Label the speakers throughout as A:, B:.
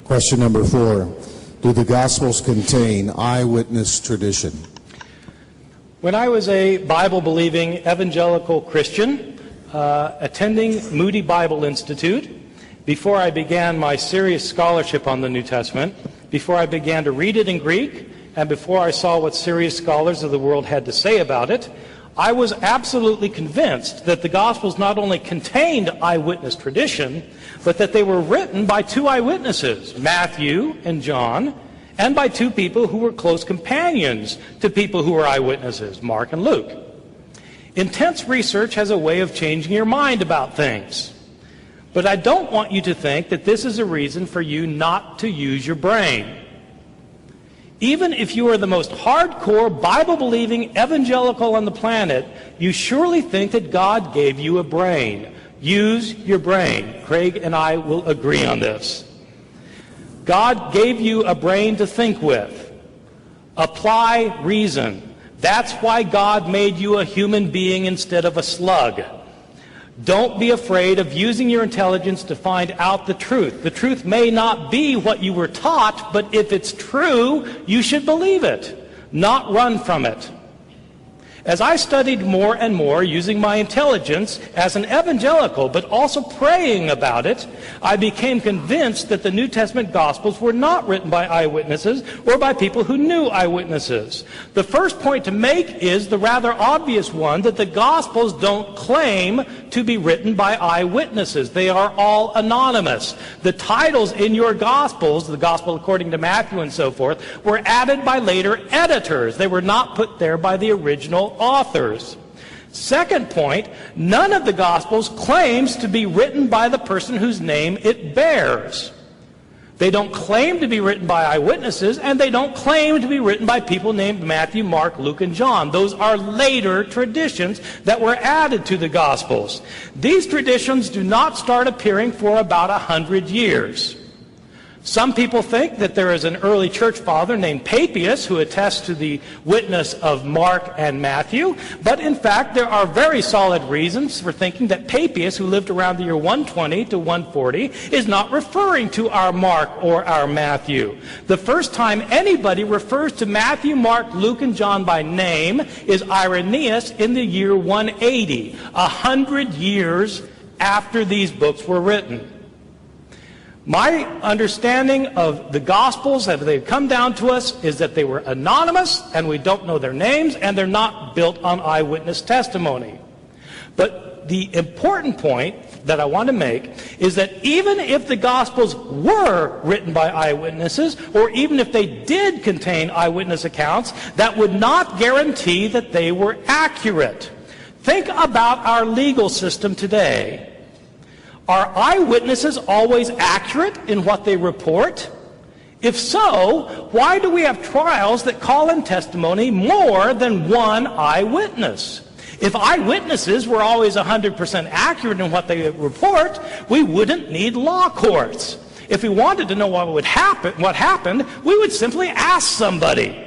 A: Question number 4. Do the Gospels contain eyewitness tradition?
B: When I was a Bible-believing evangelical Christian, attending Moody Bible Institute, before I began my serious scholarship on the New Testament, before I began to read it in Greek, and before I saw what serious scholars of the world had to say about it, I was absolutely convinced that the Gospels not only contained eyewitness tradition, but that they were written by two eyewitnesses, Matthew and John, and by two people who were close companions to people who were eyewitnesses, Mark and Luke. Intense research has a way of changing your mind about things. But I don't want you to think that this is a reason for you not to use your brain. Even if you are the most hardcore, Bible-believing evangelical on the planet, you surely think that God gave you a brain. Use your brain. Craig and I will agree on this. God gave you a brain to think with. Apply reason. That's why God made you a human being instead of a slug. Don't be afraid of using your intelligence to find out the truth. The truth may not be what you were taught, but if it's true, you should believe it, not run from it. As I studied more and more using my intelligence as an evangelical, but also praying about it, I became convinced that the New Testament Gospels were not written by eyewitnesses or by people who knew eyewitnesses. The first point to make is the rather obvious one that the Gospels don't claim to be written by eyewitnesses. They are all anonymous. The titles in your Gospels, the Gospel according to Matthew and so forth, were added by later editors. They were not put there by the original authors. Second point, none of the Gospels claims to be written by the person whose name it bears. They don't claim to be written by eyewitnesses, and they don't claim to be written by people named Matthew, Mark, Luke, and John. Those are later traditions that were added to the Gospels. These traditions do not start appearing for about 100 years. Some people think that there is an early church father named Papias who attests to the witness of Mark and Matthew, but in fact there are very solid reasons for thinking that Papias, who lived around the year 120 to 140, is not referring to our Mark or our Matthew. The first time anybody refers to Matthew, Mark, Luke, and John by name is Irenaeus in the year 180, 100 years after these books were written. My understanding of the Gospels, as they've come down to us, is that they were anonymous, and we don't know their names, and they're not built on eyewitness testimony. But the important point that I want to make is that even if the Gospels were written by eyewitnesses, or even if they did contain eyewitness accounts, that would not guarantee that they were accurate. Think about our legal system today. Are eyewitnesses always accurate in what they report? If so, why do we have trials that call in testimony more than one eyewitness? If eyewitnesses were always 100% accurate in what they report, we wouldn't need law courts. If we wanted to know what happened, we would simply ask somebody.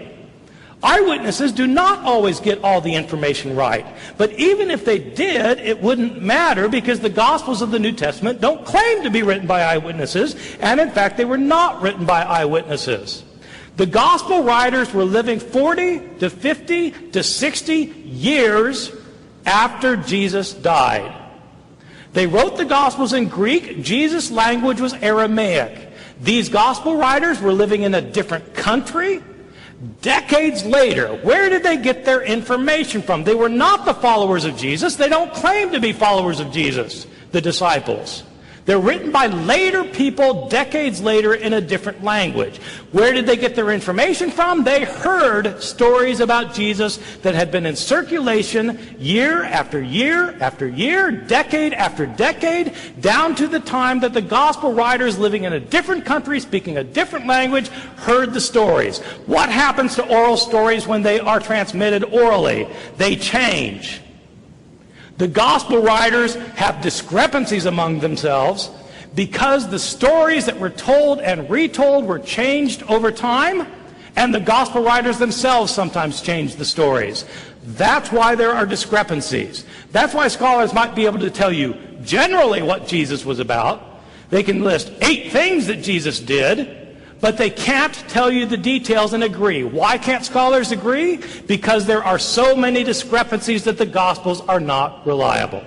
B: Eyewitnesses do not always get all the information right. But even if they did, it wouldn't matter because the Gospels of the New Testament don't claim to be written by eyewitnesses, and in fact they were not written by eyewitnesses. The Gospel writers were living 40 to 50 to 60 years after Jesus died. They wrote the Gospels in Greek. Jesus' language was Aramaic. These Gospel writers were living in a different country. Decades later, where did they get their information from? They were not the followers of Jesus. They don't claim to be followers of Jesus, the disciples. They're written by later people, decades later, in a different language. Where did they get their information from? They heard stories about Jesus that had been in circulation year after year after year, decade after decade, down to the time that the gospel writers living in a different country, speaking a different language, heard the stories. What happens to oral stories when they are transmitted orally? They change. The gospel writers have discrepancies among themselves because the stories that were told and retold were changed over time, and the gospel writers themselves sometimes changed the stories. That's why there are discrepancies. That's why scholars might be able to tell you generally what Jesus was about. They can list 8 things that Jesus did, but they can't tell you the details and agree. Why can't scholars agree? Because there are so many discrepancies that the Gospels are not reliable.